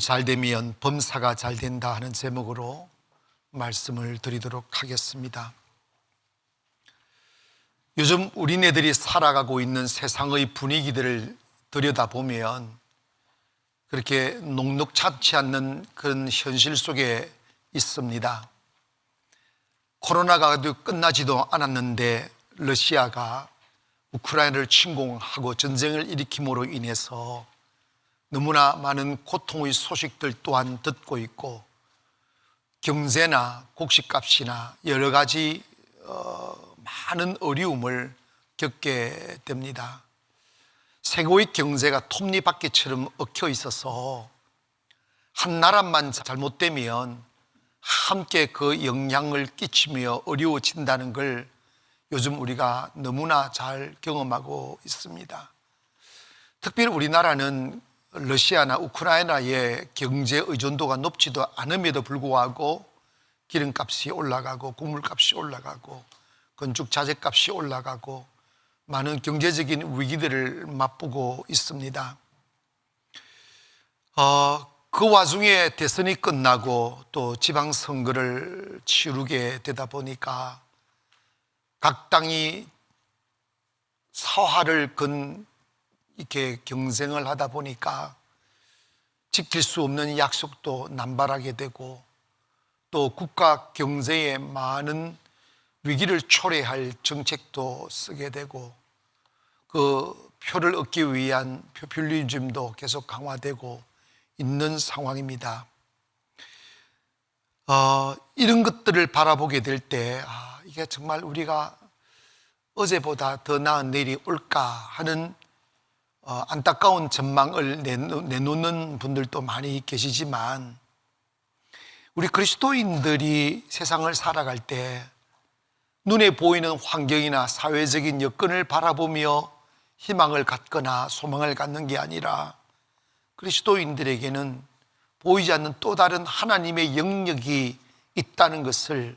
잘 되면 범사가 잘 된다 하는 제목으로 말씀을 드리도록 하겠습니다. 요즘 우리네들이 살아가고 있는 세상의 분위기들을 들여다보면 그렇게 녹록찮지 않는 그런 현실 속에 있습니다. 코로나가 끝나지도 않았는데 러시아가 우크라이나를 침공하고 전쟁을 일으킴으로 인해서 너무나 많은 고통의 소식들 또한 듣고 있고, 경제나 곡식값이나 여러 가지 많은 어려움을 겪게 됩니다. 세계의 경제가 톱니바퀴처럼 얽혀 있어서 한 나라만 잘못되면 함께 그 영향을 끼치며 어려워진다는 걸 요즘 우리가 너무나 잘 경험하고 있습니다. 특별히 우리나라는 러시아나 우크라이나의 경제 의존도가 높지도 않음에도 불구하고 기름값이 올라가고 곡물값이 올라가고 건축 자재값이 올라가고 많은 경제적인 위기들을 맛보고 있습니다. 그 와중에 대선이 끝나고 또 지방선거를 치르게 되다 보니까 각 당이 사활을 건 이렇게 경쟁을 하다 보니까 지킬 수 없는 약속도 남발하게 되고, 또 국가 경제에 많은 위기를 초래할 정책도 쓰게 되고, 그 표를 얻기 위한 포퓰리즘도 계속 강화되고 있는 상황입니다. 이런 것들을 바라보게 될 때 이게 정말 우리가 어제보다 더 나은 내일이 올까 하는 안타까운 전망을 내놓는 분들도 많이 계시지만, 우리 그리스도인들이 세상을 살아갈 때 눈에 보이는 환경이나 사회적인 여건을 바라보며 희망을 갖거나 소망을 갖는 게 아니라, 그리스도인들에게는 보이지 않는 또 다른 하나님의 영역이 있다는 것을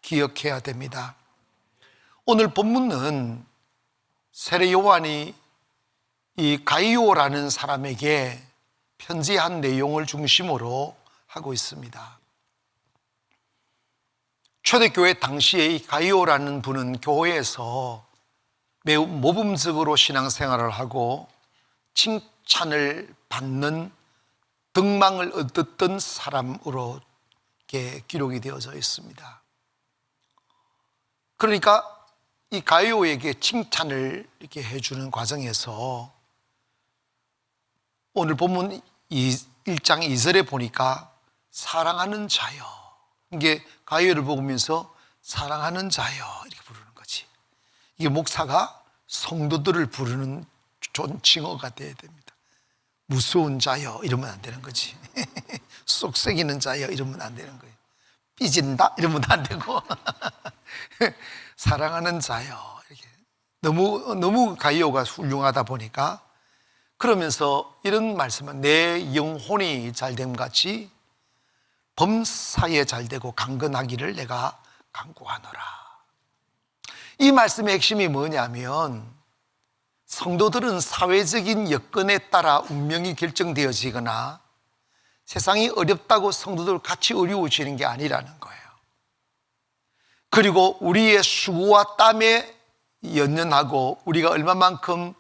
기억해야 됩니다. 오늘 본문은 세례 요한이 이 가이오라는 사람에게 편지한 내용을 중심으로 하고 있습니다. 초대교회 당시에 이 가이오라는 분은 교회에서 매우 모범적으로 신앙생활을 하고 칭찬을 받는 덕망을 얻었던 사람으로 이렇게 기록이 되어져 있습니다. 그러니까 이 가이오에게 칭찬을 이렇게 해주는 과정에서 오늘 본문 1장 2절에 보니까 사랑하는 자여, 이게 가이오를 보면서 사랑하는 자여 이렇게 부르는 거지. 이게 목사가 성도들을 부르는 존칭어가 돼야 됩니다. 무서운 자여 이러면 안 되는 거지. 쏙새기는 자여 이러면 안 되는 거예요. 삐진다 이러면 안 되고 사랑하는 자여, 이렇게 너무 가이오가 훌륭하다 보니까, 그러면서 이런 말씀은 내 영혼이 잘됨 같이 범사에 잘되고 강건하기를 내가 간구하노라. 이 말씀의 핵심이 뭐냐면, 성도들은 사회적인 여건에 따라 운명이 결정되어지거나 세상이 어렵다고 성도들 같이 어려워지는 게 아니라는 거예요. 그리고 우리의 수고와 땀에 연연하고 우리가 얼마만큼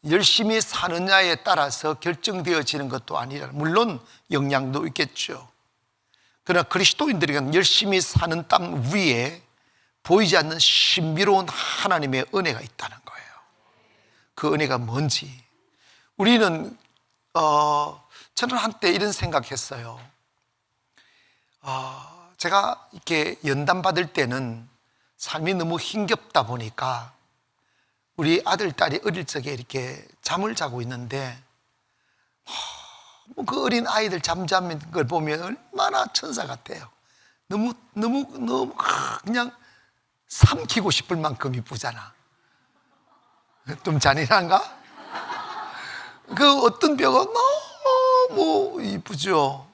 열심히 사느냐에 따라서 결정되어지는 것도 아니라, 물론 영향도 있겠죠. 그러나 그리스도인들에게는 열심히 사는 땀 위에 보이지 않는 신비로운 하나님의 은혜가 있다는 거예요. 그 은혜가 뭔지 우리는 저는 한때 이런 생각했어요. 제가 이렇게 연단 받을 때는 삶이 너무 힘겹다 보니까 우리 아들, 딸이 어릴 적에 이렇게 잠을 자고 있는데 그 어린 아이들 잠자는 걸 보면 얼마나 천사 같아요. 너무 그냥 삼키고 싶을 만큼 이쁘잖아. 좀 잔인한가? 그 어떤 뼈가 너무 이쁘죠.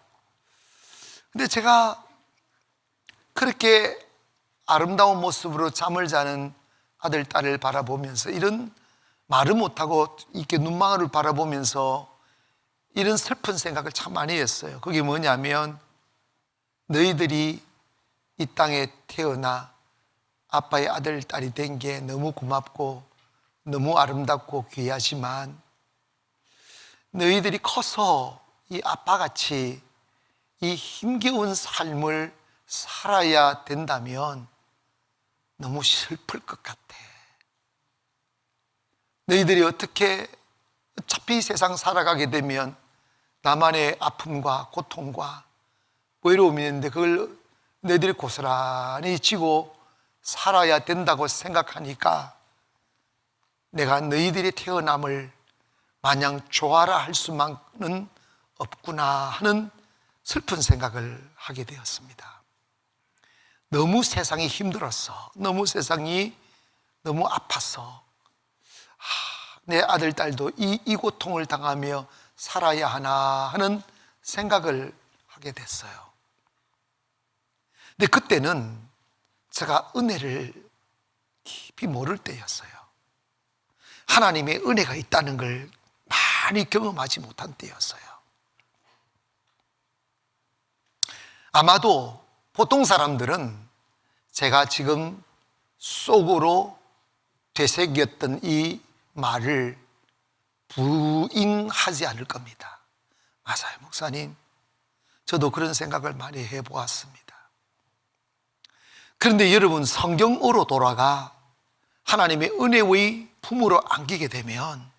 근데 제가 그렇게 아름다운 모습으로 잠을 자는 아들, 딸을 바라보면서, 이런 말을 못하고 이렇게 눈망울을 바라보면서 이런 슬픈 생각을 참 많이 했어요. 그게 뭐냐면 너희들이 이 땅에 태어나 아빠의 아들, 딸이 된 게 너무 고맙고 너무 아름답고 귀하지만 너희들이 커서 이 아빠같이 이 힘겨운 삶을 살아야 된다면 너무 슬플 것 같아. 너희들이 어차피 세상 살아가게 되면 나만의 아픔과 고통과 외로움이 있는데 그걸 너희들이 고스란히 지고 살아야 된다고 생각하니까 내가 너희들이 태어남을 마냥 좋아라 할 수만은 없구나 하는 슬픈 생각을 하게 되었습니다. 너무 세상이 힘들었어. 너무 세상이 너무 아파서 내 아들, 딸도 이 고통을 당하며 살아야 하나 하는 생각을 하게 됐어요. 근데 그때는 제가 은혜를 깊이 모를 때였어요. 하나님의 은혜가 있다는 걸 많이 경험하지 못한 때였어요. 아마도 보통 사람들은 제가 지금 속으로 되새겼던 이 말을 부인하지 않을 겁니다. 맞아요, 목사님. 저도 그런 생각을 많이 해보았습니다. 그런데 여러분, 성경으로 돌아가 하나님의 은혜의 품으로 안기게 되면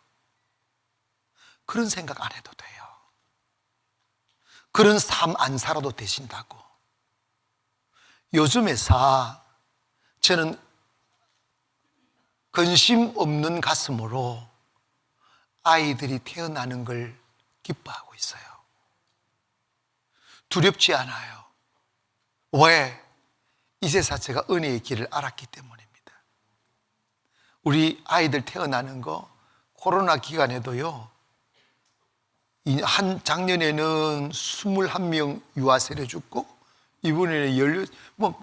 그런 생각 안 해도 돼요. 그런 삶 안 살아도 되신다고. 요즘에서 저는 근심 없는 가슴으로 아이들이 태어나는 걸 기뻐하고 있어요. 두렵지 않아요. 왜? 이제서 제가 은혜의 길을 알았기 때문입니다. 우리 아이들 태어나는 거 코로나 기간에도요, 작년에는 21명 유아세례 죽고 이번에는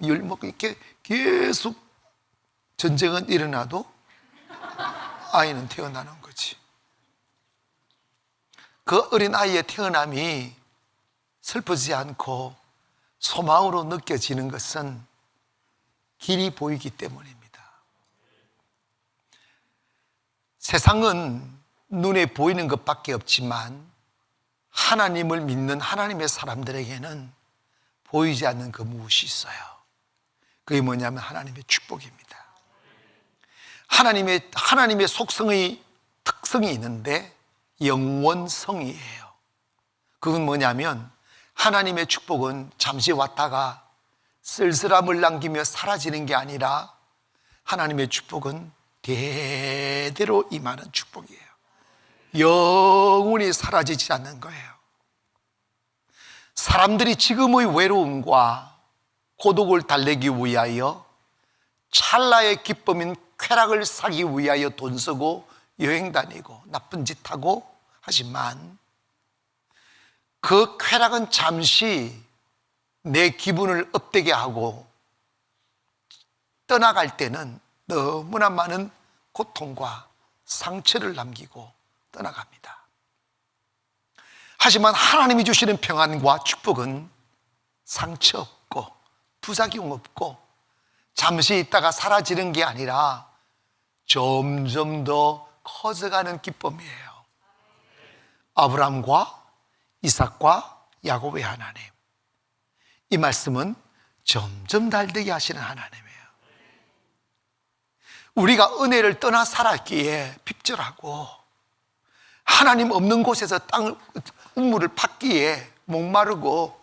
이렇게 계속 전쟁은 일어나도 아이는 태어나는 거지. 그 어린 아이의 태어남이 슬프지 않고 소망으로 느껴지는 것은 길이 보이기 때문입니다. 세상은 눈에 보이는 것밖에 없지만 하나님을 믿는 하나님의 사람들에게는 보이지 않는 그 무엇이 있어요. 그게 뭐냐면 하나님의 축복입니다. 하나님의 속성의 특성이 있는데 영원성이에요. 그건 뭐냐면 하나님의 축복은 잠시 왔다가 쓸쓸함을 남기며 사라지는 게 아니라 하나님의 축복은 대대로 임하는 축복이에요. 영원히 사라지지 않는 거예요. 사람들이 지금의 외로움과 고독을 달래기 위하여 찰나의 기쁨인 쾌락을 사기 위하여 돈 쓰고 여행 다니고 나쁜 짓 하고 하지만 그 쾌락은 잠시 내 기분을 업되게 하고 떠나갈 때는 너무나 많은 고통과 상처를 남기고 떠나갑니다. 하지만 하나님이 주시는 평안과 축복은 상처 없고 부작용 없고 잠시 있다가 사라지는 게 아니라 점점 더 커져가는 기쁨이에요. 아브라함과 이삭과 야곱의 하나님, 이 말씀은 점점 달되게 하시는 하나님이에요. 우리가 은혜를 떠나 살았기에 핍절하고 하나님 없는 곳에서 우물을 팠기에 목마르고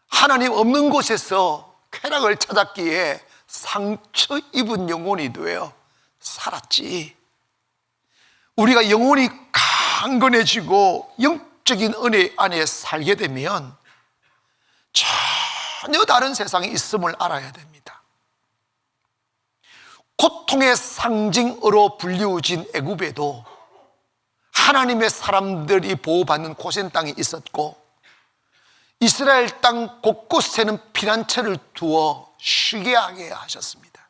하나님 없는 곳에서 쾌락을 찾았기에 상처 입은 영혼이 되어 살았지. 우리가 영혼이 강건해지고 영적인 은혜 안에 살게 되면 전혀 다른 세상에 있음을 알아야 됩니다. 고통의 상징으로 불리워진 애굽에도 하나님의 사람들이 보호받는 고센 땅이 있었고 이스라엘 땅 곳곳에는 피난처를 두어 쉬게 하게 하셨습니다.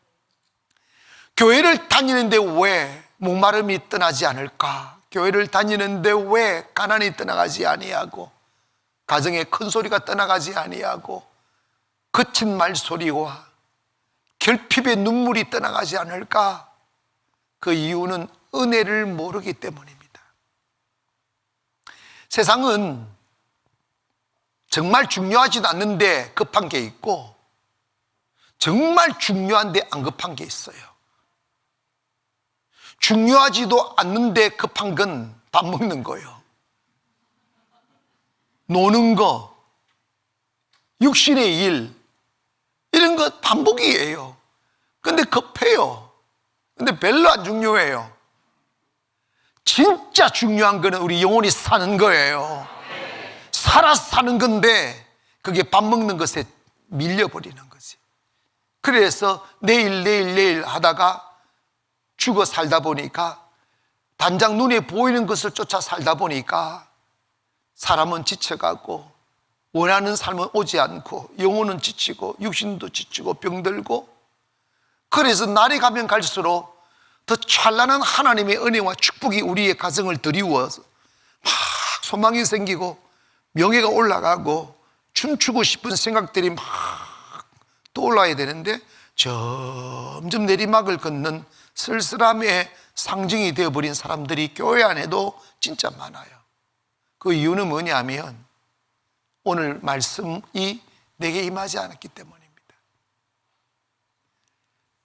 교회를 다니는데 왜 목마름이 떠나지 않을까 교회를 다니는데 왜 가난이 떠나가지 아니하고 가정에 큰 소리가 떠나가지 아니하고 거친 말소리와 결핍의 눈물이 떠나가지 않을까? 그 이유는 은혜를 모르기 때문입니다. 세상은 정말 중요하지도 않는데 급한 게 있고 정말 중요한데 안 급한 게 있어요. 중요하지도 않는데 급한 건 밥 먹는 거예요. 노는 거, 육신의 일, 이런 거 반복이에요. 근데 급해요. 근데 별로 안 중요해요. 진짜 중요한 거는 우리 영혼이 사는 거예요. 살아 사는 건데 그게 밥 먹는 것에 밀려버리는 거지. 그래서 내일 하다가 죽어 살다 보니까 단장 눈에 보이는 것을 쫓아 살다 보니까 사람은 지쳐가고 원하는 삶은 오지 않고 영혼은 지치고 육신도 지치고 병들고, 그래서 날이 가면 갈수록 더 찬란한 하나님의 은혜와 축복이 우리의 가정을 드리워서 막 소망이 생기고 명예가 올라가고 춤추고 싶은 생각들이 막 떠올라야 되는데 점점 내리막을 걷는 쓸쓸함의 상징이 되어버린 사람들이 교회 안에도 진짜 많아요. 그 이유는 뭐냐면 오늘 말씀이 내게 임하지 않았기 때문입니다.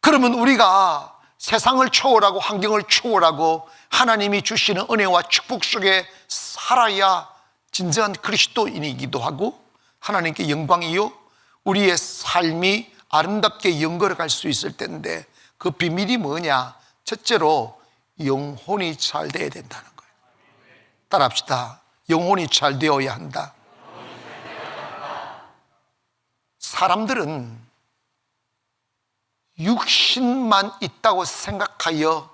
그러면 우리가 세상을 초월하고 환경을 초월하고 하나님이 주시는 은혜와 축복 속에 살아야 진정한 그리스도인이기도 하고 하나님께 영광이요 우리의 삶이 아름답게 연결해 수 있을 텐데, 그 비밀이 뭐냐? 첫째로 영혼이 잘 돼야 된다는 거예요. 따라합시다. 영혼이 잘 되어야 한다. 사람들은 육신만 있다고 생각하여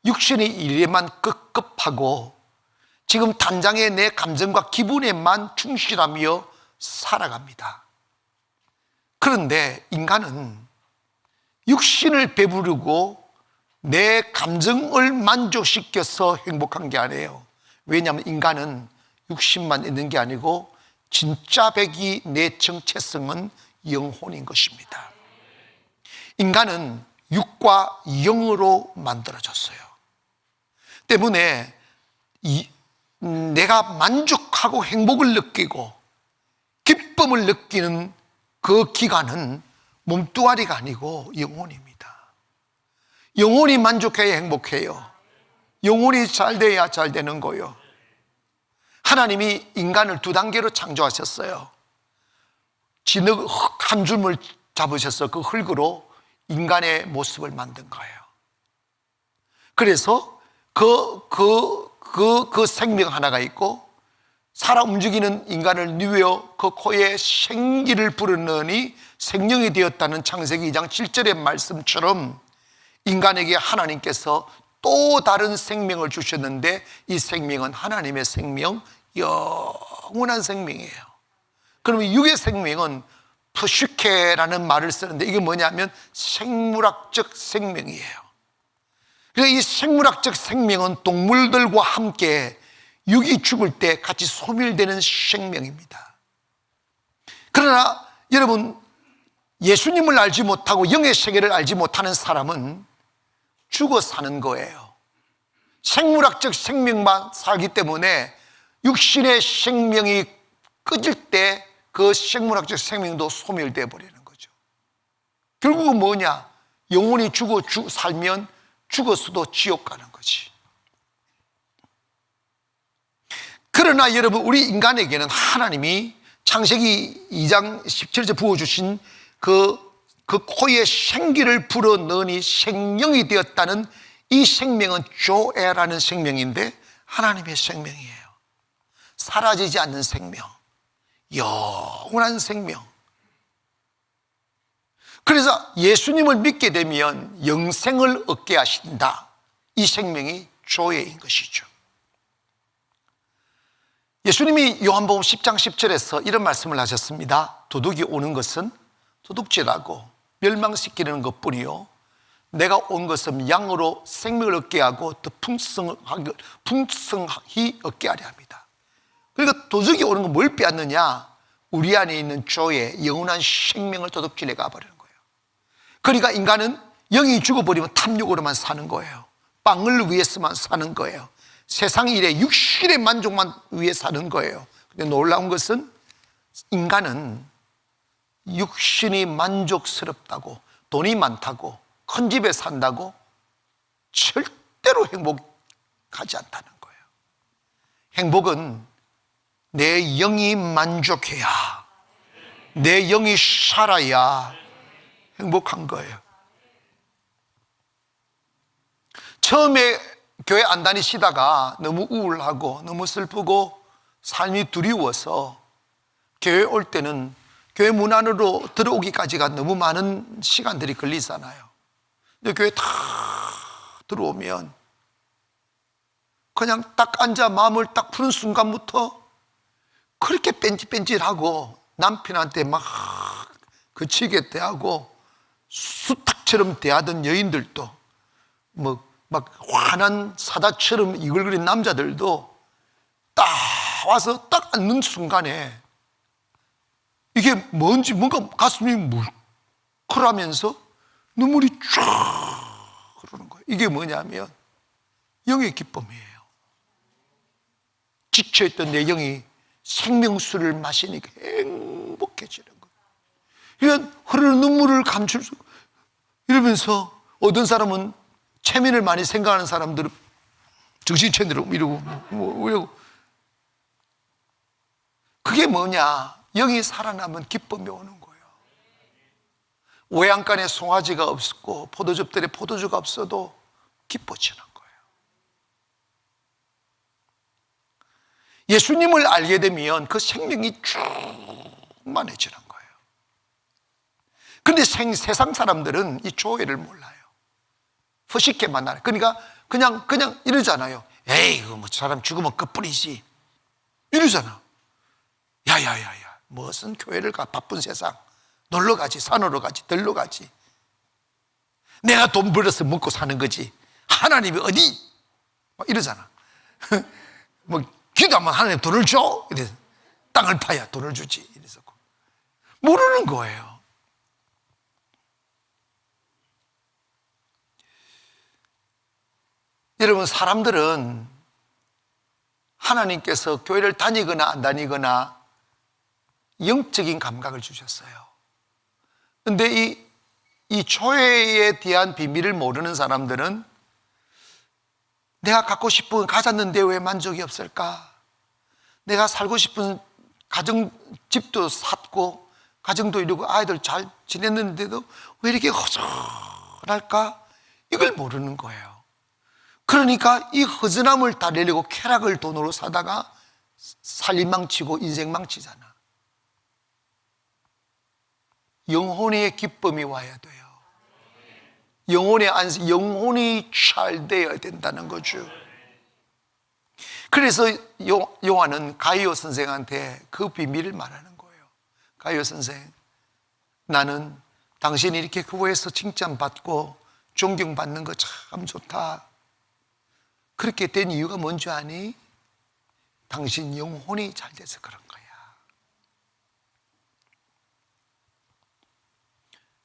육신의 일에만 급급하고 지금 단장의 내 감정과 기분에만 충실하며 살아갑니다. 그런데 인간은 육신을 배부르고 내 감정을 만족시켜서 행복한 게 아니에요. 왜냐하면 인간은 육신만 있는 게 아니고 진짜 배기 내 정체성은 영혼인 것입니다. 인간은 육과 영으로 만들어졌어요. 때문에 내가 만족하고 행복을 느끼고 기쁨을 느끼는 그 기간은 몸뚱아리가 아니고 영혼입니다. 영혼이 만족해야 행복해요. 영혼이 잘 돼야 잘 되는 거예요. 하나님이 인간을 두 단계로 창조하셨어요. 진흙 한 줌을 잡으셔서 그 흙으로 인간의 모습을 만든 거예요. 그래서 그 생명 하나가 있고 살아 움직이는 인간을 누여 그 코에 생기를 불어넣으니 생명이 되었다는 창세기 2장 7절의 말씀처럼 인간에게 하나님께서 또 다른 생명을 주셨는데 이 생명은 하나님의 생명, 영원한 생명이에요. 그러면 육의 생명은 푸슈케라는 말을 쓰는데 이게 뭐냐면 생물학적 생명이에요. 그래서 이 생물학적 생명은 동물들과 함께 육이 죽을 때 같이 소멸되는 생명입니다. 그러나 여러분, 예수님을 알지 못하고 영의 세계를 알지 못하는 사람은 죽어 사는 거예요. 생물학적 생명만 살기 때문에 육신의 생명이 꺼질 때 그 생물학적 생명도 소멸되어 버리는 거죠. 결국은 뭐냐? 영혼이 살면 죽었어도 지옥 가는 거지. 그러나 여러분, 우리 인간에게는 하나님이 창세기 2장 17절에 부어주신 그 코에 생기를 불어넣으니 생명이 되었다는 이 생명은 조에라는 생명인데 하나님의 생명이에요. 사라지지 않는 생명, 영원한 생명. 그래서 예수님을 믿게 되면 영생을 얻게 하신다. 이 생명이 조에인 것이죠. 예수님이 요한복음 10장 10절에서 이런 말씀을 하셨습니다. 도둑이 오는 것은 도둑질하고 멸망시키는 것뿐이요 내가 온 것은 양으로 생명을 얻게 하고 더 풍성히 얻게 하려 합니다. 그러니까 도적이 오는 건 뭘 빼앗느냐? 우리 안에 있는 조의 영원한 생명을 도둑질해 가버리는 거예요. 그러니까 인간은 영이 죽어버리면 탐욕으로만 사는 거예요. 빵을 위해서만 사는 거예요. 세상 일에 육신의 만족만 위해 사는 거예요. 근데 놀라운 것은 인간은 육신이 만족스럽다고, 돈이 많다고, 큰 집에 산다고 절대로 행복하지 않다는 거예요. 행복은 내 영이 만족해야, 내 영이 살아야 행복한 거예요. 처음에 교회 안 다니시다가 너무 우울하고 너무 슬프고 삶이 두려워서 교회 올 때는 교회 문 안으로 들어오기까지가 너무 많은 시간들이 걸리잖아요. 근데 교회 다 들어오면 그냥 딱 앉아 마음을 딱 푸는 순간부터 그렇게 뺀질뺀질하고 남편한테 막 거치게 대하고 수탉처럼 대하던 여인들도 막 환한 사자처럼 이글거린 남자들도 딱 와서 딱 앉는 순간에 이게 뭔가 가슴이 물컥하면서 눈물이 쫙 흐르는 거예요. 이게 뭐냐면 영의 기쁨이에요. 지쳐있던 내 영이 생명수를 마시니까 행복해지는 거예요. 이런 흐르는 눈물을 감출 수, 이러면서 어떤 사람은 체면을 많이 생각하는 사람들은 정신체대로 이러고 이러고, 그게 뭐냐? 영이 살아나면 기쁨이 오는 거예요. 외양간에 송아지가 없고 포도즙들에 포도주가 없어도 기뻐지는 거예요. 예수님을 알게 되면 그 생명이 충만해지는 거예요. 그런데 세상 사람들은 이 조회를 몰라요. 허식게 만나요. 그러니까 그냥 이러잖아요. 에이, 뭐 사람 죽으면 끝뿐이지, 이러잖아. 야야야야, 무슨 교회를 가? 바쁜 세상. 놀러 가지, 산으로 가지, 들러 가지. 내가 돈 벌어서 먹고 사는 거지, 하나님이 어디? 막 이러잖아. 뭐 기도하면 하나님 돈을 줘? 이래서 땅을 파야 돈을 주지. 이래서 모르는 거예요. 여러분, 사람들은 하나님께서 교회를 다니거나 안 다니거나 영적인 감각을 주셨어요. 그런데 이 조회에 대한 비밀을 모르는 사람들은 내가 갖고 싶은 건 가졌는데 왜 만족이 없을까? 내가 살고 싶은 집도 샀고 가정도 이루고 아이들 잘 지냈는데도 왜 이렇게 허전할까? 이걸 모르는 거예요. 그러니까 이 허전함을 달래려고 쾌락을 돈으로 사다가 살림 망치고 인생 망치잖아. 영혼의 기쁨이 와야 돼요. 영혼의 안식, 영혼이 잘 되어야 된다는 거죠. 그래서 요한은 가이오 선생한테 그 비밀을 말하는 거예요. 가이오 선생, 나는 당신이 이렇게 교회에서 칭찬받고 존경받는 거 참 좋다. 그렇게 된 이유가 뭔지 아니? 당신 영혼이 잘 돼서 그런 거야.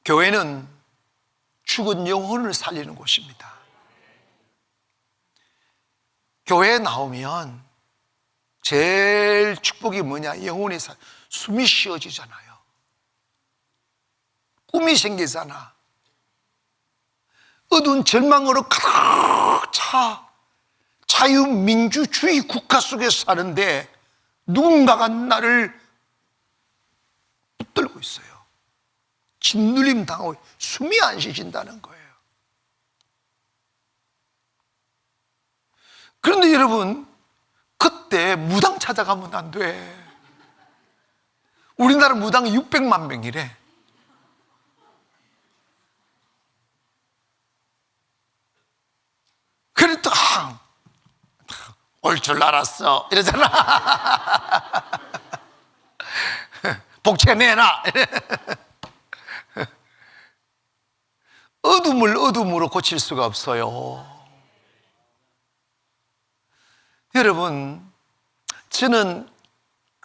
교회는 죽은 영혼을 살리는 곳입니다. 교회에 나오면 제일 축복이 뭐냐? 영혼이 숨이 쉬어지잖아요. 꿈이 생기잖아. 어두운 절망으로 가득 차 자유민주주의 국가 속에서 사는데 누군가가 나를 붙들고 있어요. 짓눌림 당하고 숨이 안 쉬신다는 거예요. 그런데 여러분, 그때 무당 찾아가면 안 돼. 우리나라 무당이 600만 명이래. 그래도 올 줄 알았어 이러잖아. 복채 내놔. 어둠을 어둠으로 고칠 수가 없어요. 여러분, 저는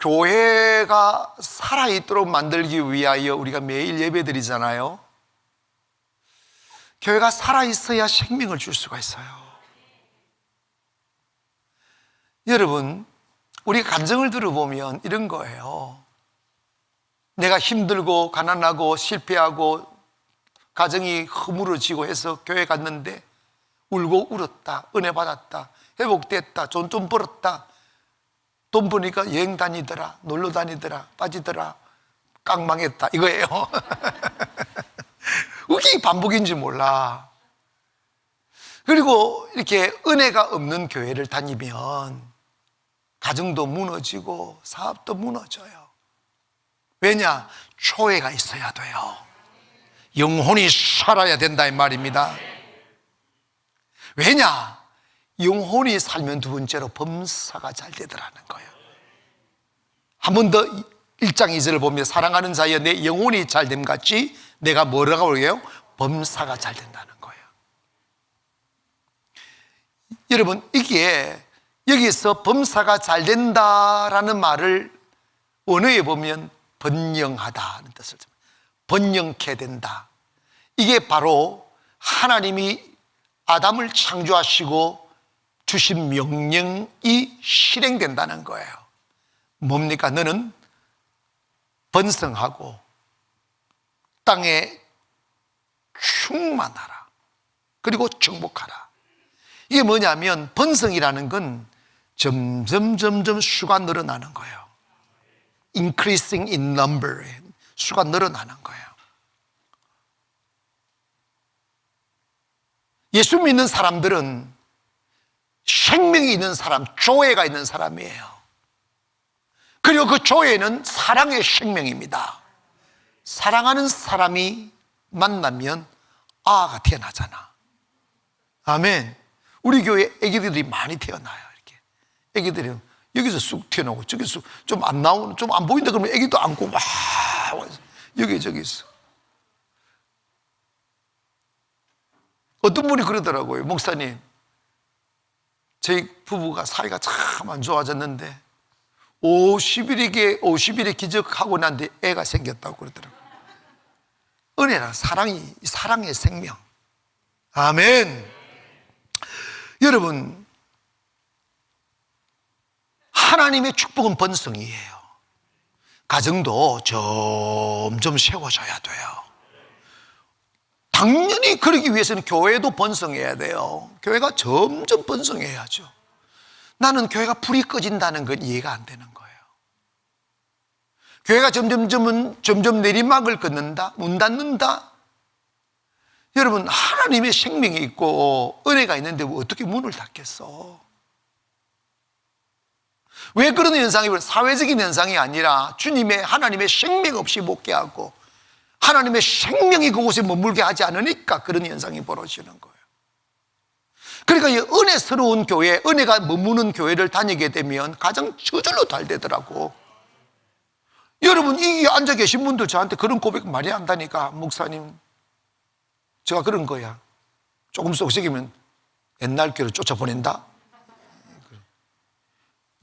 교회가 살아있도록 만들기 위하여 우리가 매일 예배드리잖아요. 교회가 살아있어야 생명을 줄 수가 있어요. 여러분, 우리 감정을 들어보면 이런 거예요. 내가 힘들고 가난하고 실패하고 가정이 허물어지고 해서 교회 갔는데 울고 울었다, 은혜 받았다, 회복됐다, 돈 좀 벌었다, 돈 버니까 여행 다니더라, 놀러 다니더라, 빠지더라, 깡망했다, 이거예요. 그게 반복인지 몰라. 그리고 이렇게 은혜가 없는 교회를 다니면 가정도 무너지고 사업도 무너져요. 왜냐? 초회가 있어야 돼요. 영혼이 살아야 된다 이 말입니다. 왜냐? 영혼이 살면 두 번째로 범사가 잘 되더라는 거예요. 한 번 더 1장 2절을 보면 사랑하는 자여 내 영혼이 잘됨 같이 내가 뭐라고 그래요? 범사가 잘 된다는 거예요. 여러분, 이게 여기서 범사가 잘 된다라는 말을 원어에 보면 번영하다는 뜻을 씁니다. 번영케 된다. 이게 바로 하나님이 아담을 창조하시고 주신 명령이 실행된다는 거예요. 뭡니까? 너는 번성하고 땅에 충만하라. 그리고 정복하라. 이게 뭐냐면 번성이라는 건 점점 수가 늘어나는 거예요. Increasing in number. 수가 늘어나는 거예요. 예수 믿는 사람들은 생명이 있는 사람, 조회가 있는 사람이에요. 그리고 그 조회는 사랑의 생명입니다. 사랑하는 사람이 만나면 아가 태어나잖아. 아멘. 우리 교회 애기들이 많이 태어나요. 이렇게 애기들이 여기서 쑥 튀어나오고 저기서 좀 안 나오는, 좀 안 보인다 그러면 애기도 안고 막 여기저기서. 어떤 분이 그러더라고요. 목사님, 저희 부부가 사이가 참 안 좋아졌는데 50일에 기적하고 난 뒤에 애가 생겼다고 그러더라고요. 은혜라 사랑의 생명. 아멘. 여러분, 하나님의 축복은 번성이에요. 가정도 점점 세워져야 돼요. 당연히 그러기 위해서는 교회도 번성해야 돼요. 교회가 점점 번성해야죠. 나는 교회가 불이 꺼진다는 건 이해가 안 되는 거예요. 교회가 점점 내리막을 걷는다, 문 닫는다. 여러분, 하나님의 생명이 있고 은혜가 있는데 어떻게 문을 닫겠어? 왜 그런 현상이 사회적인 현상이 아니라 주님의 하나님의 생명 없이 목회하고 하나님의 생명이 그곳에 머물게 하지 않으니까 그런 현상이 벌어지는 거예요. 그러니까 이 은혜스러운 교회, 은혜가 머무는 교회를 다니게 되면 가장 저절로 잘 되더라고. 여러분, 이 앉아 계신 분도 저한테 그런 고백 많이 한다니까. 목사님, 제가 그런 거야. 조금 속삭이면 옛날 교회로 쫓아보낸다.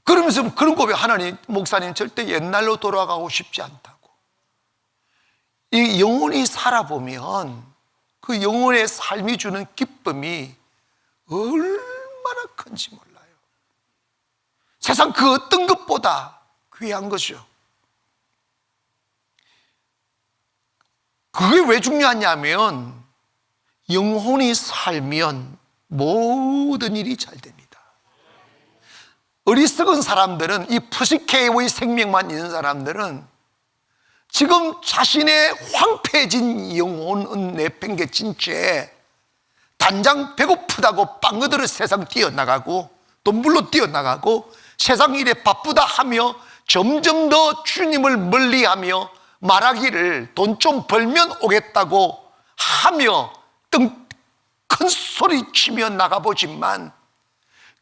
그러면서 그런 고백, 하나님, 목사님 절대 옛날로 돌아가고 싶지 않다고. 이 영혼이 살아보면 그 영혼의 삶이 주는 기쁨이 얼마나 큰지 몰라요. 세상 그 어떤 것보다 귀한 것이요. 그게 왜 중요하냐면 영혼이 살면 모든 일이 잘 됩니다. 어리석은 사람들은, 이 푸시케의 생명만 있는 사람들은 지금 자신의 황폐해진 영혼은 내팽개친 채 단장 배고프다고 빵얻으러 세상 뛰어나가고 돈불로 뛰어나가고 세상 일에 바쁘다 하며 점점 더 주님을 멀리하며 말하기를 돈 좀 벌면 오겠다고 하며 큰 소리 치며 나가보지만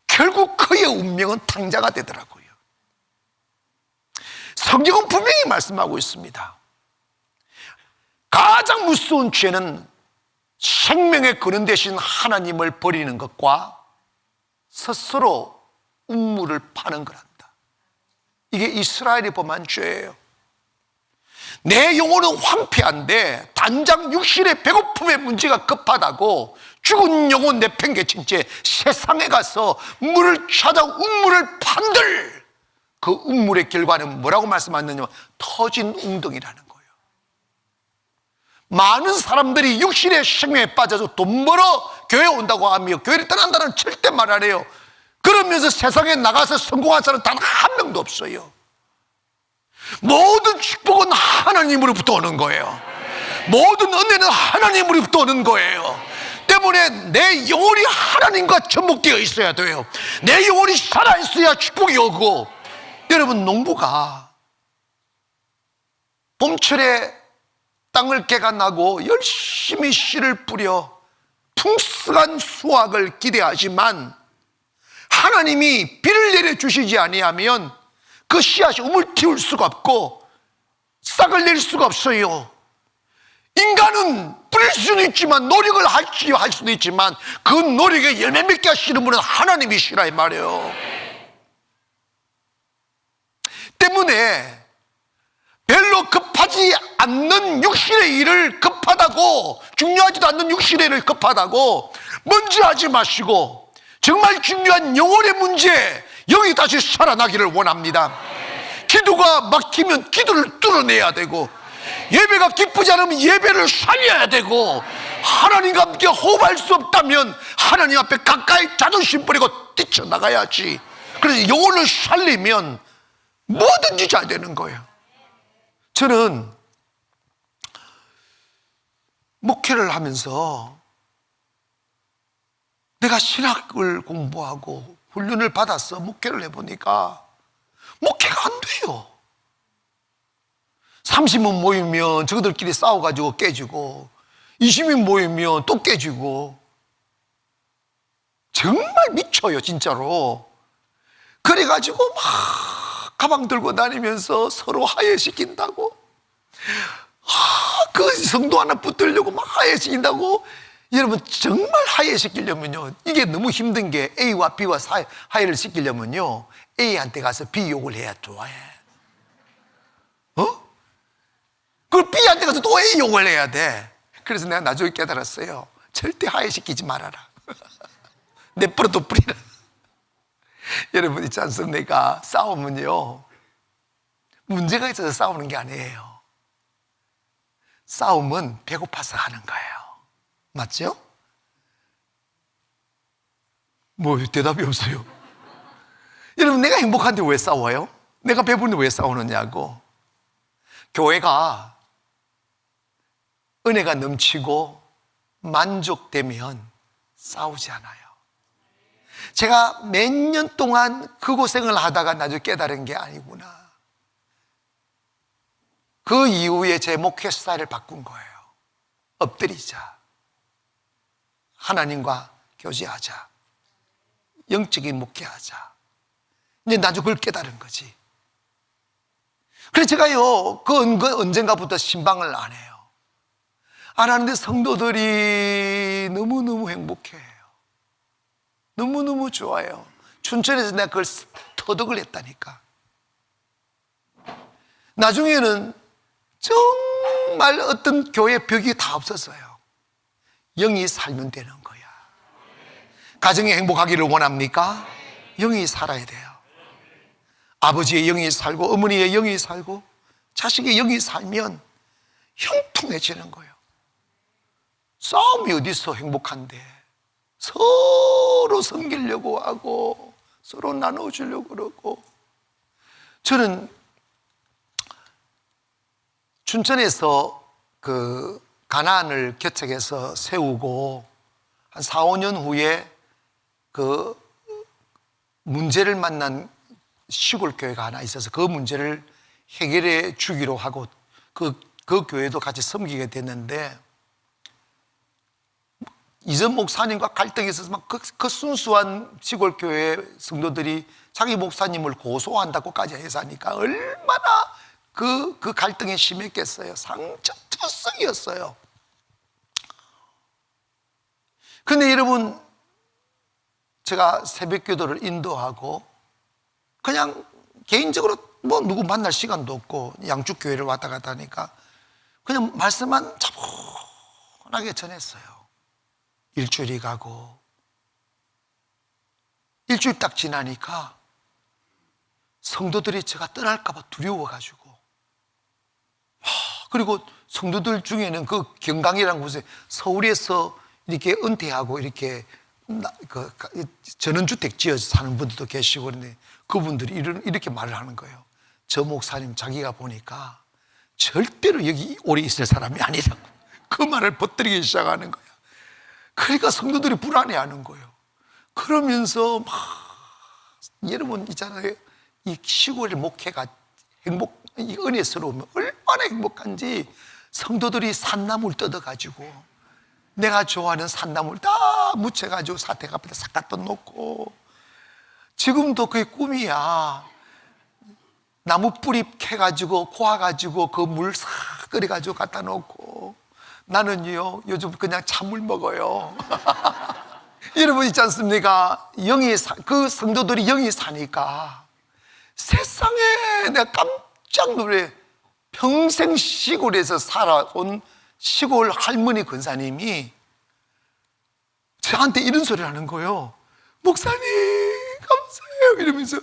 결국 그의 운명은 탕자가 되더라고요. 성경은 분명히 말씀하고 있습니다. 가장 무서운 죄는 생명의 근원 되신 하나님을 버리는 것과 스스로 우물을 파는 거랍니다. 이게 이스라엘이 범한 죄예요. 내 영혼은 황폐한데 단장 육신의 배고픔의 문제가 급하다고 죽은 영혼 내팽개친 채 세상에 가서 물을 찾아 우물을 판들, 그 우물의 결과는 뭐라고 말씀하셨느냐, 터진 웅덩이라는 거예요. 많은 사람들이 육신의 생명에 빠져서 돈 벌어 교회 온다고 하며 교회를 떠난다는 절대 말 안 해요. 그러면서 세상에 나가서 성공한 사람 단 한 명도 없어요. 모든 축복은 하나님으로부터 오는 거예요. 모든 은혜는 하나님으로부터 오는 거예요. 때문에 내 영혼이 하나님과 접목되어 있어야 돼요. 내 영혼이 살아있어야 축복이 오고. 여러분, 농부가 봄철에 땅을 개간하고 열심히 씨를 뿌려 풍성한 수확을 기대하지만 하나님이 비를 내려주시지 아니하면 그 씨앗이 우물 틔울 수가 없고 싹을 낼 수가 없어요. 인간은 뿌릴 수는 있지만, 노력을 할 수도 있지만 그 노력에 열매 맺게 하시는 분은 하나님이시라 이 말이에요. 때문에 별로 급하지 않는 육신의 일을 급하다고, 중요하지도 않는 육신의 일을 급하다고 먼저 하지 마시고, 정말 중요한 영혼의 문제, 영이 다시 살아나기를 원합니다. 기도가 막히면 기도를 뚫어내야 되고, 예배가 기쁘지 않으면 예배를 살려야 되고, 하나님과 함께 호흡할 수 없다면 하나님 앞에 가까이 자존심 버리고 뛰쳐나가야지. 그래서 영혼을 살리면 뭐든지 잘 되는 거예요. 저는 목회를 하면서 내가 신학을 공부하고 훈련을 받아서 목회를 해보니까 목회가 안 돼요. 30명 모이면 저들끼리 싸워가지고 깨지고, 20명 모이면 또 깨지고, 정말 미쳐요 진짜로. 그래가지고 막 가방 들고 다니면서 서로 화해시킨다고, 그 성도 하나 붙들려고 막 화해시킨다고. 여러분, 정말 화해시키려면요, 이게 너무 힘든 게, A와 B와 화해를 시키려면요, A한테 가서 B 욕을 해야 좋아해. 그걸 B한테 가서 또 A 욕을 해야 돼. 그래서 내가 나중에 깨달았어요. 절대 화해시키지 말아라. 내버려둬 뿌리라. 여러분, 있지 않습니까? 싸움은요, 문제가 있어서 싸우는 게 아니에요. 싸움은 배고파서 하는 거예요. 맞죠? 뭐 대답이 없어요. 여러분, 내가 행복한데 왜 싸워요? 내가 배부른데 왜 싸우느냐고. 교회가 은혜가 넘치고 만족되면 싸우지 않아요. 제가 몇 년 동안 그 고생을 하다가 나중에 깨달은 게 아니구나. 그 이후에 제 목회 스타일을 바꾼 거예요. 엎드리자, 하나님과 교제하자, 영적인 목회하자. 이제 나중에 그걸 깨달은 거지. 그래서 제가요, 언젠가부터 신방을 안 해요. 안 하는데 성도들이 너무너무 행복해요. 너무너무 좋아요. 춘천에서 내가 그걸 터득을 했다니까. 나중에는 정말 어떤 교회 벽이 다 없었어요. 영이 살면 되는 거야. 가정이 행복하기를 원합니까? 영이 살아야 돼요. 아버지의 영이 살고 어머니의 영이 살고 자식의 영이 살면 형통해지는 거예요. 싸움이 어디서 행복한데, 서로 섬기려고 하고 서로 나눠주려고 그러고. 저는 춘천에서 그 가나안을 개척해서 세우고 한 4, 5년 후에 그 문제를 만난 시골 교회가 하나 있어서 그 문제를 해결해 주기로 하고 그 교회도 같이 섬기게 됐는데, 이전 목사님과 갈등이 있어서 막 그 순수한 시골 교회 성도들이 자기 목사님을 고소한다고까지 해서 하니까 얼마나 그 갈등이 심했겠어요. 상처투성이었어요. 그런데 여러분, 제가 새벽 기도를 인도하고 그냥 개인적으로 뭐 누구 만날 시간도 없고 양축교회를 왔다 갔다 하니까 그냥 말씀만 차분하게 전했어요. 일주일이 가고 일주일 딱 지나니까 성도들이 제가 떠날까 봐 두려워가지고, 그리고 성도들 중에는 그 경강이라는 곳에 서울에서 이렇게 은퇴하고 이렇게 전원주택 지어서 사는 분들도 계시고, 그런데 그분들이 이렇게 말을 하는 거예요. 저 목사님 자기가 보니까 절대로 여기 오래 있을 사람이 아니라고 그 말을 버뜨리기 시작하는 거야. 그러니까 성도들이 불안해하는 거예요. 그러면서 막, 여러분 있잖아요, 이 시골의 목회가 이 은혜스러우면 얼마나 행복한지, 성도들이 산나물 뜯어가지고 내가 좋아하는 산나물 다 묻혀가지고 사택 앞에다 싹 갖다 놓고, 지금도 그게 꿈이야. 나무 뿌리 캐가지고 고아가지고 그 물 싹 끓여가지고 갖다 놓고, 나는요 요즘 그냥 찬물 먹어요. 여러분 있지 않습니까? 그 성도들이 영이 사니까 세상에 내가 깜짝 놀래. 평생 시골에서 살아온 시골 할머니 권사님이 저한테 이런 소리를 하는 거예요. 목사님 감사해요 이러면서,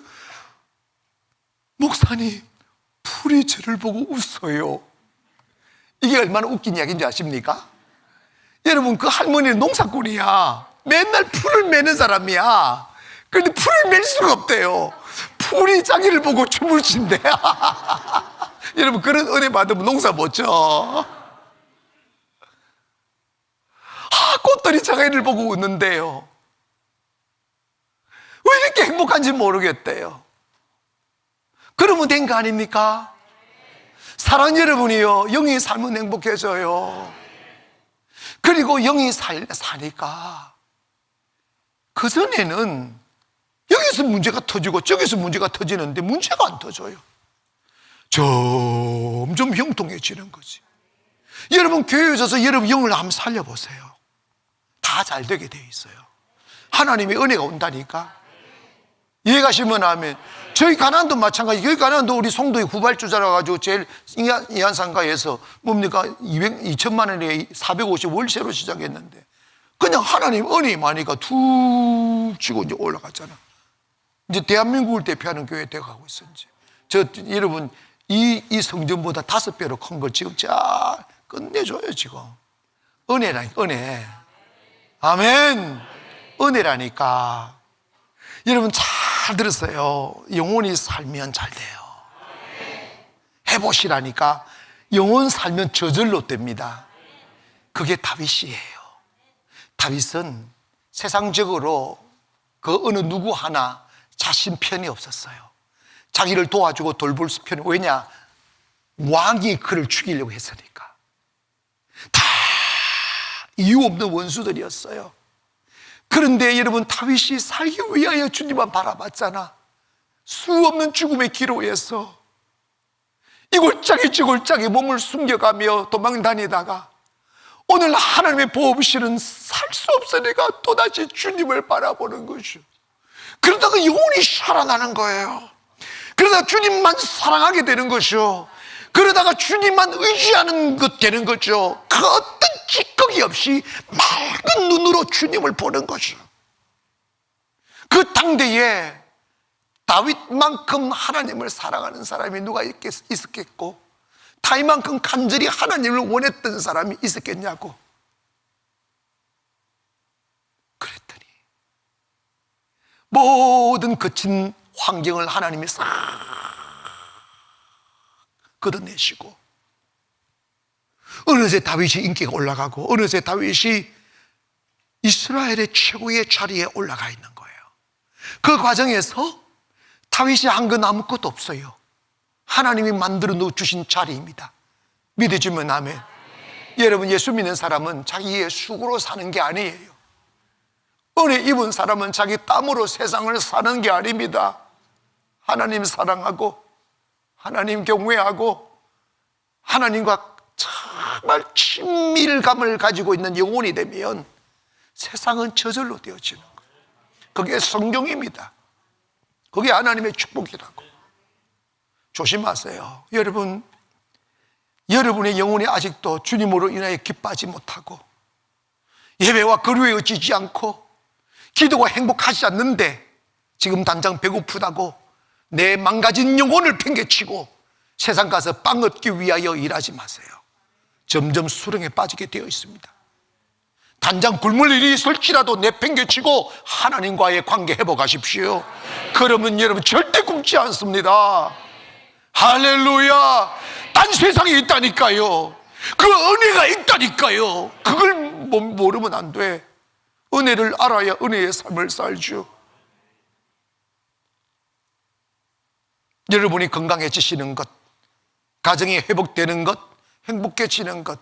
목사님 풀이 저를 보고 웃어요. 이게 얼마나 웃긴 이야기인지 아십니까? 여러분, 그 할머니는 농사꾼이야. 맨날 풀을 매는 사람이야. 그런데 풀을 맬 수가 없대요. 풀이 자기를 보고 춤을 춘대. 여러분, 그런 은혜 받으면 농사 못 져. 꽃들이 자기를 보고 웃는데요. 왜 이렇게 행복한지 모르겠대요. 그러면 된 거 아닙니까? 사랑 여러분이요, 영이 살면 행복해져요. 그리고 영이 사니까 그전에는 여기서 문제가 터지고 저기서 문제가 터지는데 문제가 안 터져요. 점점 형통해지는 거지. 여러분, 교회에 오셔서 여러분 영을 한번 살려보세요. 다 잘 되게 되어 있어요. 하나님의 은혜가 온다니까. 이해가시면 하면. 저희 가난도 마찬가지. 저희 가난도 우리 송도의 후발주자라 가지고 제일 이한상가에서 뭡니까 2천만 원에 450 월세로 시작했는데, 그냥 하나님 은혜이 많으니까 툭 치고 이제 올라갔잖아. 이제 대한민국을 대표하는 교회 되어가고 있어. 이제 여러분, 이 성전보다 5배로 큰 걸 지금 쫙 끝내줘요. 지금 은혜라니까. 은혜. 아멘. 은혜라니까. 여러분 잘 들었어요. 영혼이 살면 잘 돼요. 해보시라니까. 영혼 살면 저절로 됩니다. 그게 다윗이에요. 다윗은 세상적으로 그 어느 누구 하나 자신 편이 없었어요. 자기를 도와주고 돌볼 편이, 왜냐? 왕이 그를 죽이려고 했으니까. 다 이유 없는 원수들이었어요. 그런데 여러분, 다윗이 살기 위하여 주님만 바라봤잖아. 수 없는 죽음의 기로에서 이 골짜기 저 골짜기 몸을 숨겨가며 도망다니다가 오늘 하나님의 보험실은 살 수 없으니까 또다시 주님을 바라보는 것이요. 그러다가 영혼이 살아나는 거예요. 그러다가 주님만 사랑하게 되는 것이요. 그러다가 주님만 의지하는 것 되는 거죠. 그 어떤 찌꺼기 없이 맑은 눈으로 주님을 보는 것이요. 그 당대에 다윗만큼 하나님을 사랑하는 사람이 누가 있었겠고, 다윗만큼 간절히 하나님을 원했던 사람이 있었겠냐고. 그랬더니 모든 거친 환경을 하나님이 싹 걷어내시고, 어느새 다윗이 인기가 올라가고 어느새 다윗이 이스라엘의 최고의 자리에 올라가 있는 거예요. 그 과정에서 다윗이 한 건 아무것도 없어요. 하나님이 만들어 주신 자리입니다. 믿어주면 아멘. 여러분, 예수 믿는 사람은 자기의 수고로 사는 게 아니에요. 은혜 입은 사람은 자기 땀으로 세상을 사는 게 아닙니다. 하나님 사랑하고 하나님 경외하고 하나님과 정말 친밀감을 가지고 있는 영혼이 되면 세상은 저절로 되어지는 거예요. 그게 성경입니다. 그게 하나님의 축복이라고. 조심하세요. 여러분, 여러분의 영혼이 아직도 주님으로 인하여 기뻐하지 못하고 예배와 거류에 어찌지 않고 기도가 행복하지 않는데 지금 당장 배고프다고 내 망가진 영혼을 팽개치고 세상 가서 빵 얻기 위하여 일하지 마세요. 점점 수렁에 빠지게 되어 있습니다. 당장 굶을 일이 있을지라도 내팽개치고 하나님과의 관계 회복하십시오. 그러면 여러분 절대 굶지 않습니다. 할렐루야. 딴 세상에 있다니까요. 그 은혜가 있다니까요. 그걸 모르면 안 돼. 은혜를 알아야 은혜의 삶을 살죠. 여러분이 건강해지시는 것, 가정이 회복되는 것, 행복해지는 것,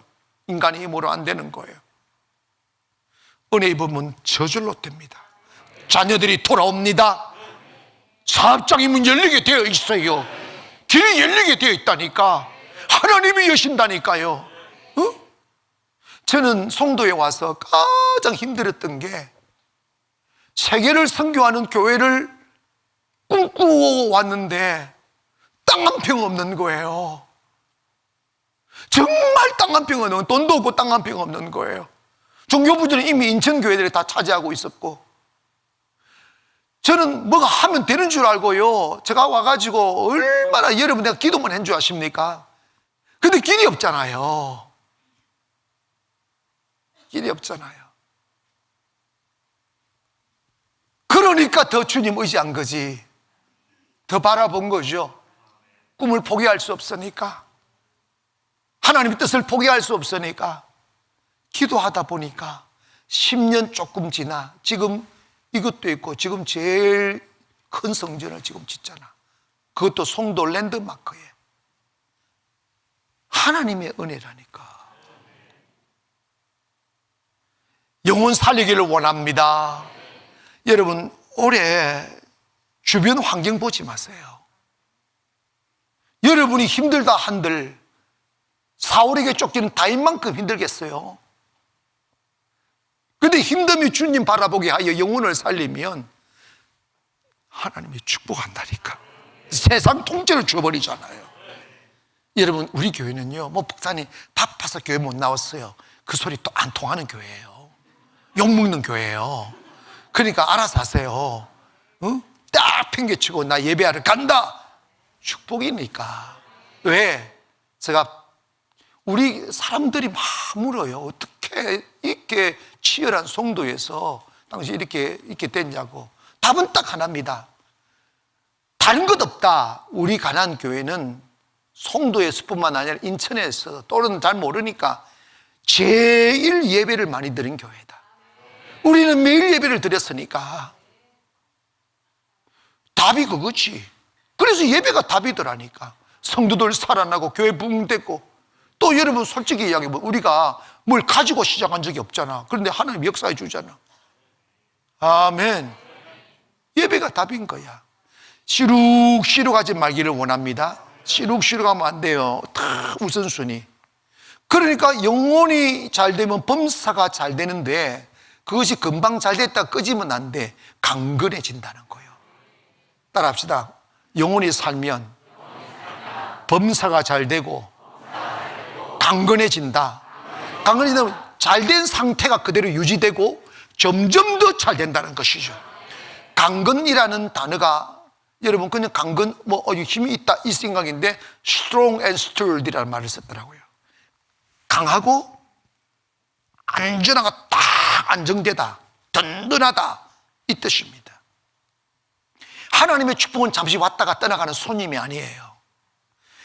인간의 힘으로 안 되는 거예요. 은혜 입으면 저절로 됩니다. 자녀들이 돌아옵니다. 사업장이 문 열리게 되어 있어요. 길이 열리게 되어 있다니까. 하나님이 여신다니까요. 어? 저는 송도에 와서 가장 힘들었던 게 세계를 선교하는 교회를 꿈꾸어 왔는데 땅 한 평 없는 거예요. 정말 땅 한 평 없는, 돈도 없고 땅 한 평 없는 거예요. 종교부들은 이미 인천교회들이 다 차지하고 있었고, 저는 뭐가 하면 되는 줄 알고요, 제가 와가지고 얼마나 여러분 내가 기도만 한 줄 아십니까? 근데 길이 없잖아요. 길이 없잖아요. 그러니까 더 주님 의지한 거지, 더 바라본 거죠. 꿈을 포기할 수 없으니까, 하나님의 뜻을 포기할 수 없으니까 기도하다 보니까 10년 조금 지나 지금 이것도 있고, 지금 제일 큰 성전을 지금 짓잖아. 그것도 송도 랜드마크에. 하나님의 은혜라니까. 영혼 살리기를 원합니다. 여러분, 올해 주변 환경 보지 마세요. 여러분이 힘들다 한들 4월에게 쫓기는 다인만큼 힘들겠어요. 그런데 힘듦이 주님 바라보게 하여 영혼을 살리면 하나님이 축복한다니까. 세상 통째로 줘버리잖아요. 여러분, 우리 교회는요, 뭐 목사님 바빠서 교회 못 나왔어요, 그 소리 또 안 통하는 교회예요. 욕먹는 교회예요. 그러니까 알아서 하세요. 응? 딱 팽개치고 나 예배하러 간다, 축복이니까. 왜? 제가 우리 사람들이 막 물어요. 어떻게 이렇게 치열한 송도에서 당시 이렇게 됐냐고. 답은 딱 하나입니다. 다른 것 없다. 우리 가난 교회는 송도에서뿐만 아니라 인천에서, 또는 잘 모르니까 제일 예배를 많이 드린 교회다. 우리는 매일 예배를 드렸으니까 답이 그거지. 그래서 예배가 답이더라니까. 성도들 살아나고 교회 부흥되고. 또 여러분 솔직히 이야기하면 우리가 뭘 가지고 시작한 적이 없잖아. 그런데 하나님 역사해 주잖아. 아멘. 예배가 답인 거야. 시룩시룩 하지 말기를 원합니다. 시룩시룩 하면 안 돼요. 다 우선순위. 그러니까 영혼이 잘 되면 범사가 잘 되는데, 그것이 금방 잘 됐다 꺼지면 안 돼. 강건해진다는 거예요. 따라합시다. 영혼이 살면 범사가 잘 되고 강건해진다. 강건해지면 잘된 상태가 그대로 유지되고 점점 더 잘 된다는 것이죠. 강건이라는 단어가 여러분 그냥 강건, 뭐 힘이 있다 이 생각인데, strong and sturd이라는 말을 썼더라고요. 강하고 안전하고 딱 안정되다, 든든하다, 이 뜻입니다. 하나님의 축복은 잠시 왔다가 떠나가는 손님이 아니에요.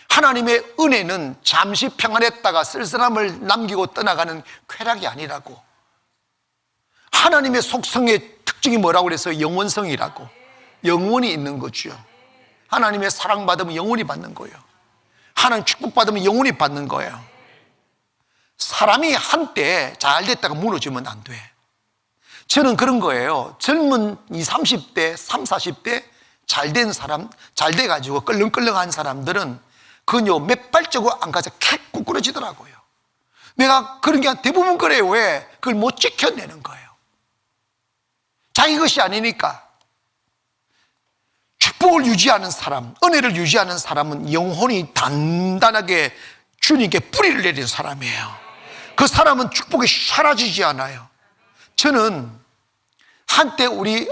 하나님의 은혜는 잠시 평안했다가 쓸쓸함을 남기고 떠나가는 쾌락이 아니라고. 하나님의 속성의 특징이 뭐라고 그래서 영원성이라고. 영원히 있는 거죠. 하나님의 사랑받으면 영원히 받는 거예요. 하나님 축복받으면 영원히 받는 거예요. 사람이 한때 잘 됐다가 무너지면 안 돼. 저는 그런 거예요. 젊은 20, 30대, 30, 40대 잘 된 사람, 잘 돼가지고 끌렁끌렁한 사람들은 그건요, 몇 발자국 안 가서 캣 구꾸러지더라고요. 내가 그런 게 대부분 그래요. 왜? 그걸 못 지켜내는 거예요. 자기 것이 아니니까. 축복을 유지하는 사람, 은혜를 유지하는 사람은 영혼이 단단하게 주님께 뿌리를 내린 사람이에요. 그 사람은 축복이 사라지지 않아요. 저는 한때 우리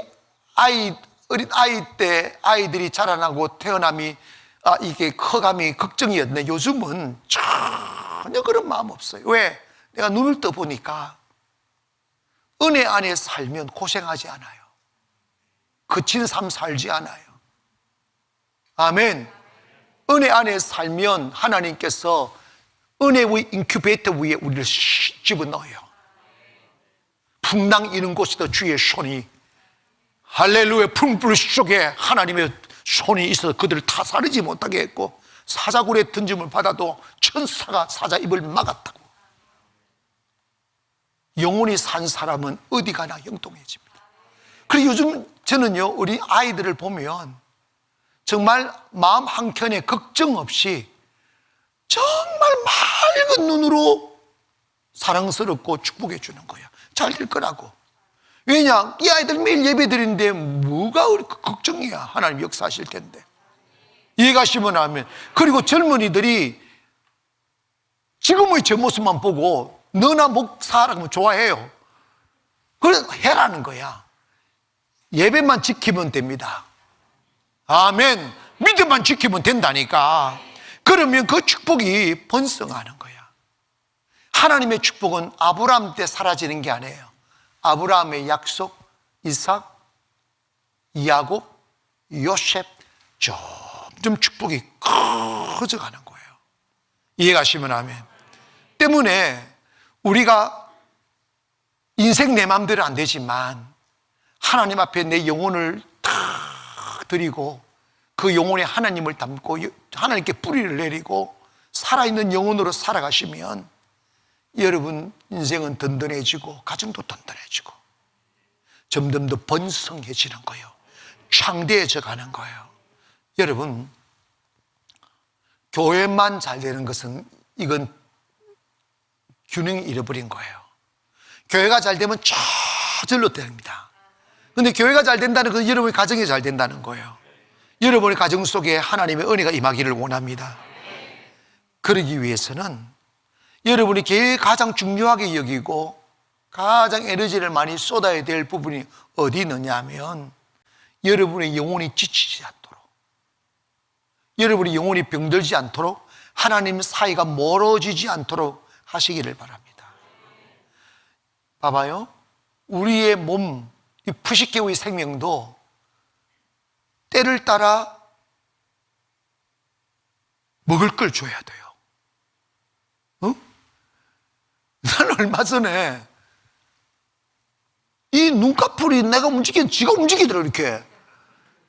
어린 아이 때 아이들이 자라나고 태어남이 이게 커감이 걱정이었네. 요즘은 전혀 그런 마음 없어요. 왜? 내가 눈을 떠보니까 은혜 안에 살면 고생하지 않아요. 거친 삶 살지 않아요. 아멘. 은혜 안에 살면 하나님께서 은혜의 인큐베이터 위에 우리를 집어넣어요. 풍랑 이는 곳에도 주의 손이, 할렐루야, 풍불 속에 하나님의 손이 있어서 그들을 타사르지 못하게 했고, 사자굴에 던짐을 받아도 천사가 사자 입을 막았다고. 영혼이 산 사람은 어디 가나 형통해집니다. 그리고 요즘 저는요, 우리 아이들을 보면 정말 마음 한켠에 걱정 없이 정말 맑은 눈으로 사랑스럽고 축복해 주는 거예요. 잘 될 거라고. 왜냐? 이 아이들 매일 예배 드리는데 뭐가 걱정이야. 하나님 역사하실 텐데. 이해가시면 하면. 그리고 젊은이들이 지금의 제 모습만 보고 너나 목사라고 좋아해요. 그래서 해라는 거야. 예배만 지키면 됩니다. 아멘. 믿음만 지키면 된다니까. 그러면 그 축복이 번성하는 거야. 하나님의 축복은 아브라함 때 사라지는 게 아니에요. 아브라함의 약속, 이삭, 야곱, 요셉, 점점 축복이 커져가는 거예요. 이해가시면 아멘. 때문에 우리가 인생 내 마음대로 안 되지만 하나님 앞에 내 영혼을 다 드리고 그 영혼에 하나님을 담고 하나님께 뿌리를 내리고 살아있는 영혼으로 살아가시면 여러분 인생은 든든해지고 가정도 든든해지고 점점 더 번성해지는 거예요. 창대해져 가는 거예요. 여러분, 교회만 잘 되는 것은 이건 균형이 잃어버린 거예요. 교회가 잘 되면 저절로 됩니다. 그런데 교회가 잘 된다는 건 여러분의 가정이 잘 된다는 거예요. 여러분의 가정 속에 하나님의 은혜가 임하기를 원합니다. 그러기 위해서는 여러분이 교회에 가장 중요하게 여기고 가장 에너지를 많이 쏟아야 될 부분이 어디 있느냐 하면 여러분의 영혼이 지치지 않도록, 여러분의 영혼이 병들지 않도록, 하나님 사이가 멀어지지 않도록 하시기를 바랍니다. 봐봐요. 우리의 몸, 이 푸시케의 생명도 때를 따라 먹을 걸 줘야 돼요. 난 얼마 전에 이 눈꺼풀이 내가 움직이는 지가 움직이더라. 이렇게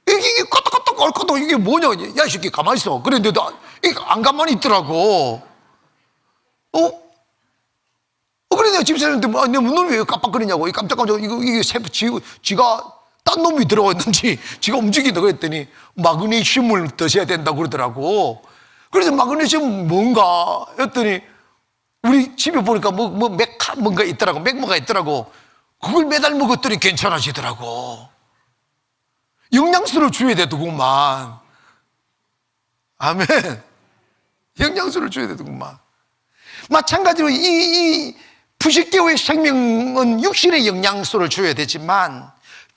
이게 꼬떡꼬떡 이게 뭐냐. 야 이 새끼 가만히 있어. 그랬는데도 이게 안 가만히 있더라고. 그래 내가 집에 있는데 내 눈이 왜 깜빡거리냐고. 이 깜짝깜짝 이게 지가 딴 놈이 들어왔는지 지가 움직인다 그랬더니 마그네슘을 드셔야 된다고 그러더라고. 그래서 마그네슘 뭔가 했더니 우리 집에 보니까 뭔가 있더라고. 맥모가 있더라고. 그걸 매달 먹었더니 괜찮아지더라고. 영양소를 줘야 되더구만. 아멘. 영양소를 줘야 되더구만. 마찬가지로 이 부식교의 생명은 육신의 영양소를 줘야 되지만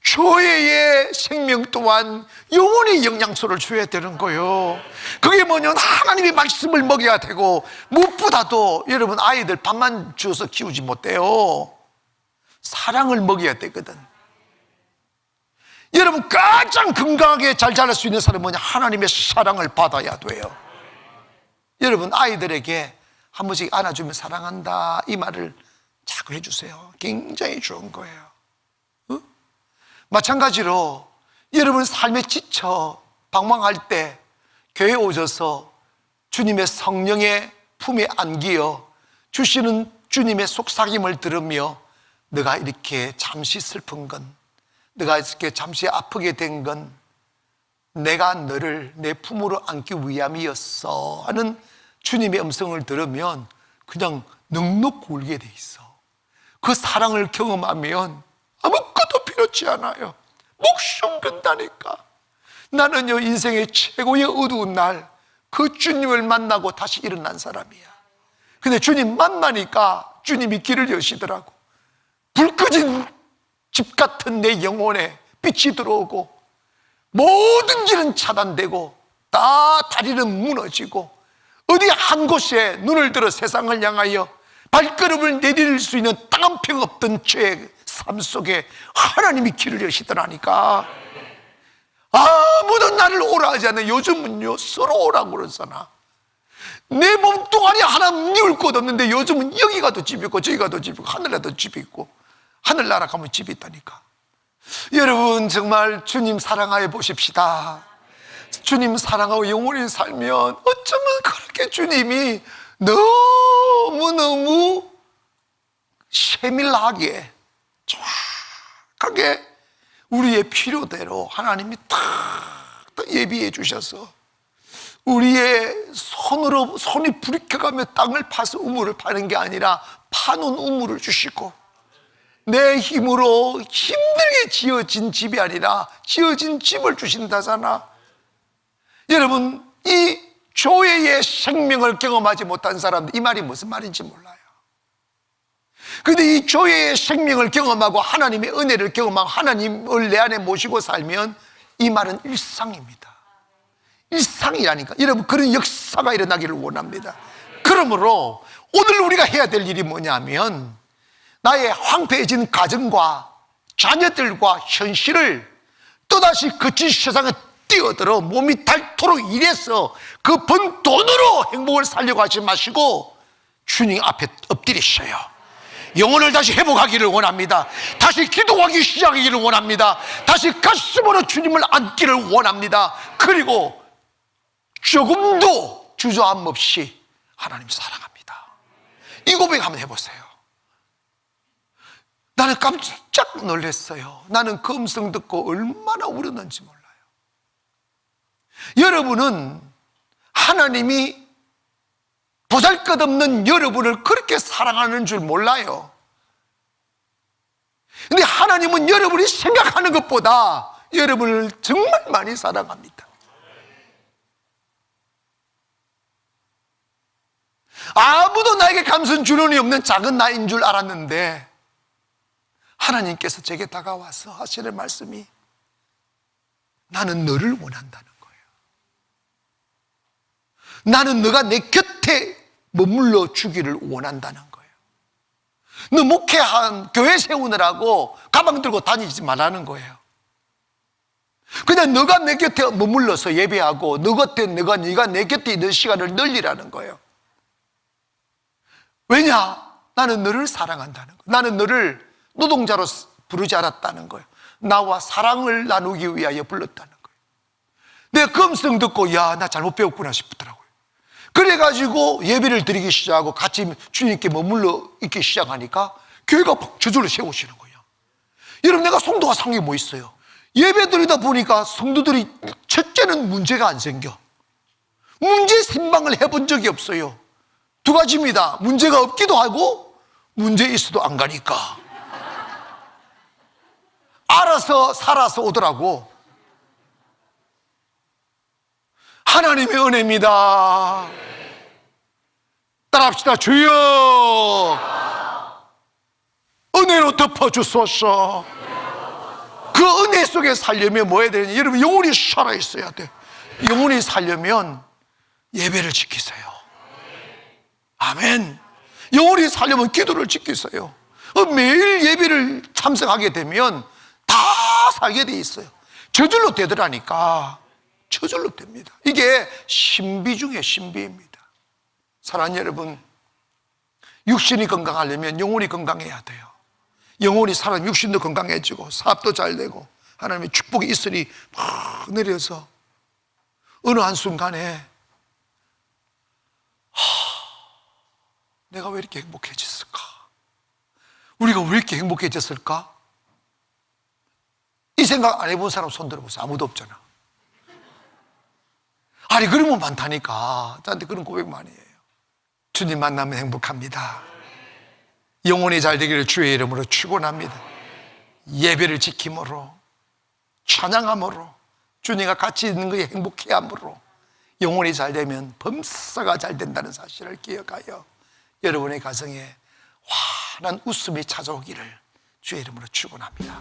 교회의 생명 또한 영혼의 영양소를 줘야 되는 거예요. 그게 뭐냐면 하나님의 말씀을 먹여야 되고, 무엇보다도 여러분 아이들 밥만 주어서 키우지 못해요. 사랑을 먹여야 되거든. 여러분 가장 건강하게 잘 자랄 수 있는 사람은 뭐냐? 하나님의 사랑을 받아야 돼요. 여러분 아이들에게 한 번씩 안아주면 사랑한다 이 말을 자꾸 해주세요. 굉장히 좋은 거예요. 마찬가지로 여러분 삶에 지쳐 방황할 때 교회에 오셔서 주님의 성령의 품에 안기어 주시는 주님의 속삭임을 들으며 내가 이렇게 잠시 슬픈 건, 내가 이렇게 잠시 아프게 된 건 내가 너를 내 품으로 안기 위함이었어 하는 주님의 음성을 들으면 그냥 넉넉 울게 돼 있어. 그 사랑을 경험하면 아무것도 필요치 않아요. 목숨 건다니까. 나는요, 인생의 최고의 어두운 날, 그 주님을 만나고 다시 일어난 사람이야. 근데 주님 만나니까 주님이 길을 여시더라고. 불 꺼진 집 같은 내 영혼에 빛이 들어오고, 모든 길은 차단되고, 다 다리는 무너지고, 어디 한 곳에 눈을 들어 세상을 향하여 발걸음을 내디딜 수 있는 땅 한 평 없던 죄의 삶 속에 하나님이 길을 여시더라니까. 아무도 나를 오라 하지 않는, 요즘은요 서로 오라고 그러잖아. 내 몸뚱아리 하나 미울 곳 없는데 요즘은 여기 가도 집이 있고 저기 가도 집이 있고 하늘에도 집이 있고, 하늘나라 가면 집이 있다니까. 여러분, 정말 주님 사랑하여 보십시다. 주님 사랑하고 영원히 살면 어쩌면 그렇게 주님이 너무너무 세밀하게 정확하게 우리의 필요대로 하나님이 딱 예비해 주셔서, 우리의 손이 부리켜가며 땅을 파서 우물을 파는 게 아니라 파는 우물을 주시고, 내 힘으로 힘들게 지어진 집이 아니라 지어진 집을 주신다잖아. 여러분, 이 조회의 생명을 경험하지 못한 사람들, 이 말이 무슨 말인지 몰라요. 그런데 이 조회의 생명을 경험하고 하나님의 은혜를 경험하고 하나님을 내 안에 모시고 살면 이 말은 일상입니다. 일상이라니까. 여러분, 그런 역사가 일어나기를 원합니다. 그러므로 오늘 우리가 해야 될 일이 뭐냐면, 나의 황폐해진 가정과 자녀들과 현실을 또다시 거친 세상에 뛰어들어 몸이 닳도록 일해서 그 번 돈으로 행복을 살려고 하지 마시고 주님 앞에 엎드리셔요. 영혼을 다시 회복하기를 원합니다. 다시 기도하기 시작하기를 원합니다. 다시 가슴으로 주님을 안기를 원합니다. 그리고 조금도 주저함 없이 하나님 사랑합니다, 이 고백 한번 해보세요. 나는 깜짝 놀랐어요. 나는 그 음성 듣고 얼마나 울었는지 몰라요. 여러분은 하나님이 보잘것없는 여러분을 그렇게 사랑하는 줄 몰라요. 근데 하나님은 여러분이 생각하는 것보다 여러분을 정말 많이 사랑합니다. 아무도 나에게 감선 주론이 없는 작은 나인 줄 알았는데 하나님께서 제게 다가와서 하시는 말씀이, 나는 너를 원한다는 거예요. 나는 너가 내 곁에 머물러 주기를 원한다는 거예요. 너 목회한 교회 세우느라고 가방 들고 다니지 말라는 거예요. 그냥 너가 내 곁에 머물러서 예배하고 너 곁에 네가 내 곁에 있는 시간을 늘리라는 거예요. 왜냐? 나는 너를 사랑한다는 거예요. 나는 너를 노동자로 부르지 않았다는 거예요. 나와 사랑을 나누기 위하여 불렀다는 거예요. 내가 그 음성 듣고, 야, 나 잘못 배웠구나 싶더라고요. 그래가지고 예배를 드리기 시작하고 같이 주님께 머물러 있기 시작하니까 교회가 저절로 세우시는 거예요. 여러분, 내가 성도가 상관이 뭐 있어요? 예배 드리다 보니까 성도들이, 첫째는 문제가 안 생겨. 문제 생방을 해본 적이 없어요. 두 가지입니다. 문제가 없기도 하고 문제 있어도 안 가니까 알아서 살아서 오더라고. 하나님의 은혜입니다. 따라합시다. 주여 은혜로 덮어주소서. 그 은혜 속에 살려면 뭐 해야 되느냐? 여러분, 영혼이 살아있어야 돼. 영혼이 살려면 예배를 지키세요. 아멘. 영혼이 살려면 기도를 지키세요. 매일 예배를 참석하게 되면 다 살게 돼 있어요. 저절로 되더라니까. 저절로 됩니다. 이게 신비 중에 신비입니다. 사랑하는 여러분, 육신이 건강하려면 영혼이 건강해야 돼요. 영혼이 살아면 육신도 건강해지고 사업도 잘 되고 하나님의 축복이 있으니 막 내려서 어느 한순간에 내가 왜 이렇게 행복해졌을까? 우리가 왜 이렇게 행복해졌을까? 이 생각 안 해본 사람 손 들어보세요. 아무도 없잖아. 아니, 그러면 많다니까. 저한테 그런 고백 많이 해요. 주님 만나면 행복합니다. 영혼이 잘 되기를 주의 이름으로 축원합니다. 예배를 지킴으로, 찬양함으로, 주님과 같이 있는 것에 행복해함으로 영혼이 잘 되면 범사가 잘 된다는 사실을 기억하여 여러분의 가정에 환한 웃음이 찾아오기를 주의 이름으로 축원합니다.